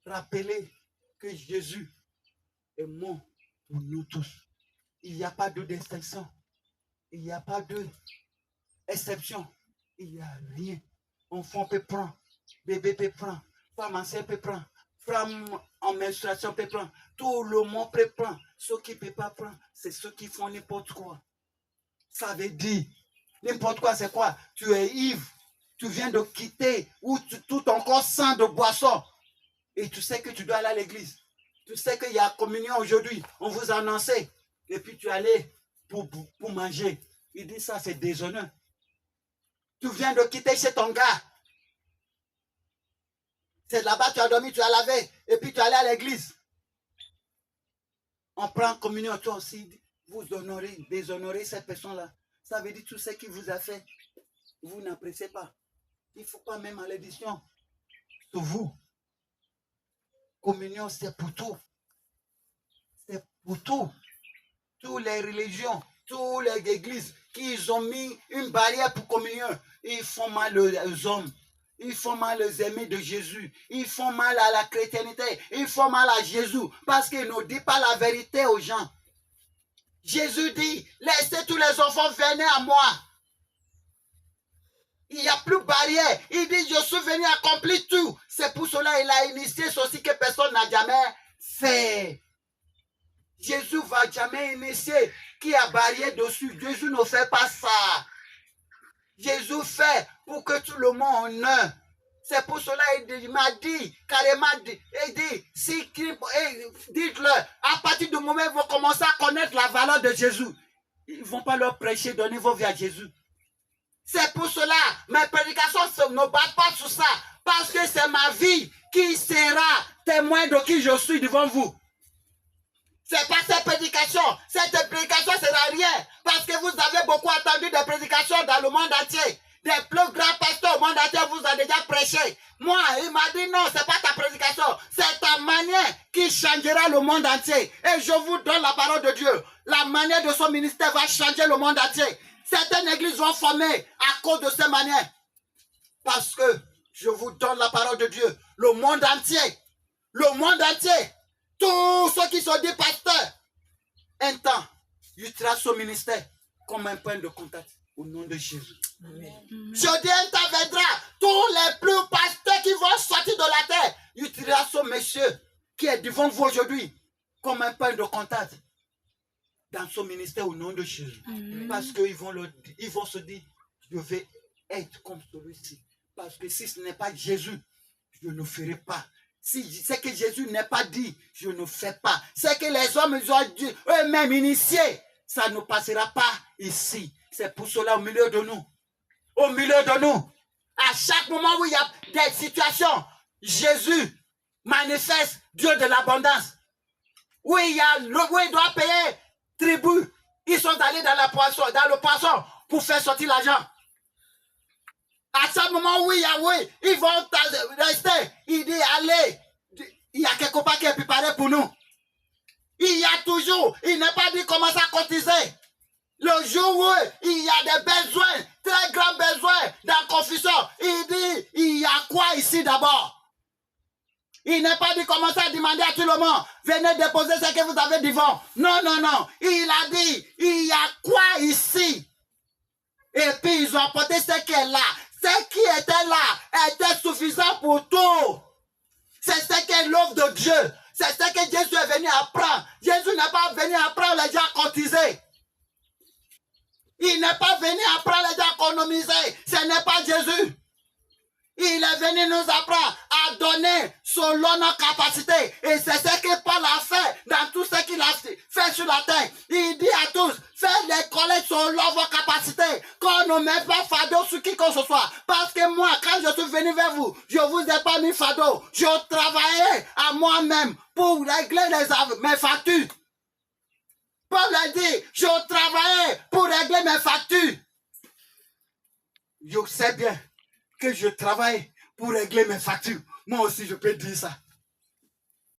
Rappelez que Jésus est mort pour nous tous. Il n'y a pas de distinction. Il n'y a pas d'exception. Il n'y a rien. Enfant peut prendre. Bébé peut prendre. Femme enceinte peut prendre. Femme en menstruation peut prendre. Tout le monde peut prendre. Ceux qui ne peuvent pas prendre, c'est ceux qui font n'importe quoi. Ça veut dire, n'importe quoi, c'est quoi? Tu es ivre. Tu viens de quitter ou tout ton corps sans de boisson. Et tu sais que tu dois aller à l'église. Tu sais qu'il y a communion aujourd'hui. On vous a annoncé. Et puis tu es allé pour manger. Il dit ça, c'est déshonneur. Tu viens de quitter chez ton gars. C'est là-bas, tu as dormi, tu as lavé. Et puis tu es allé à l'église. On prend communion, toi aussi. Vous honorez, déshonorez cette personne-là. Ça veut dire tout ce qu'il vous a fait. Vous n'appréciez pas. Il ne faut pas même malédiction sur vous. Communion, c'est pour tout. C'est pour tout. Toutes les religions, toutes les églises qui ont mis une barrière pour communion, ils font mal aux hommes. Ils font mal aux aimés de Jésus. Ils font mal à la chrétienté. Ils font mal à Jésus parce qu'ils ne disent pas la vérité aux gens. Jésus dit, laissez tous les enfants venir à moi. Il n'y a plus de barrière. Il dit, je suis venu accomplir tout. C'est pour cela qu'il a initié ceci que personne n'a jamais fait. Jésus ne va jamais initier qu'il y a barrière dessus. Jésus ne fait pas ça. Jésus fait pour que tout le monde en ait. C'est pour cela qu'il m'a dit, carrément, il dit, si, dites-leur, à partir du moment où ils vont commencer à connaître la valeur de Jésus, ils ne vont pas leur prêcher, donner vos vies à Jésus. C'est pour cela, mes prédications ne battent pas sur ça, parce que c'est ma vie qui sera témoin de qui je suis devant vous. C'est pas cette prédication. Cette prédication sert à rien. Parce que vous avez beaucoup entendu des prédications dans le monde entier. Des plus grands pasteurs au monde entier vous ont déjà prêché. Moi, il m'a dit non, c'est pas ta prédication. C'est ta manière qui changera le monde entier. Et je vous donne la parole de Dieu. La manière de son ministère va changer le monde entier. Certaines églises vont former à cause de cette manière. Parce que je vous donne la parole de Dieu. Le monde entier. Tous ceux qui sont des pasteurs, un temps, utilisera ce ministère comme un point de contact au nom de Jésus. Amen. Je dis un temps viendra, tous les plus pasteurs qui vont sortir de la terre, utilisera ce monsieur qui est devant vous aujourd'hui comme un point de contact dans ce ministère au nom de Jésus. Amen. Parce qu'ils vont se dire, je vais être comme celui-ci. Parce que si ce n'est pas Jésus, je ne ferai pas. Si c'est que Jésus n'est pas dit, je ne fais pas. C'est que les hommes ont dit eux-mêmes initiés, ça ne passera pas ici. C'est pour cela au milieu de nous, à chaque moment où il y a des situations, Jésus manifeste Dieu de l'abondance. Où il doit payer tribut, ils sont allés dans le poisson pour faire sortir l'argent. À ce moment où ils vont rester, il dit, allez, il y a quelque part qui est préparé pour nous. Il y a toujours, il n'est pas dit commencer à cotiser. Le jour où il y a des besoins, très grands besoins dans la confusion, il dit, il y a quoi ici d'abord? Il n'est pas dit commencer à demander à tout le monde, venez déposer ce que vous avez devant. Non. Il a dit, il y a quoi ici? Et puis ils ont apporté ce qui est là. Ce qui était là était suffisant pour tout. C'est ce qu'est l'œuvre de Dieu. C'est ce que Jésus est venu apprendre. Jésus n'est pas venu apprendre les gens à cotiser. Il n'est pas venu apprendre les gens à économiser. Ce n'est pas Jésus. Il est venu nous apprendre à donner selon nos capacités. Et c'est ce que Paul a fait dans tout ce qu'il a fait sur la terre. Il dit à tous, faites les collectes selon vos capacités. Qu'on ne met pas fardeau sur qui que ce soit. Parce que moi, quand je suis venu vers vous, je vous ai pas mis fardeau. Je travaillais à moi-même pour régler mes factures. Paul a dit, je travaillais pour régler mes factures. Je sais bien que je travaille pour régler mes factures. Moi aussi, je peux dire ça.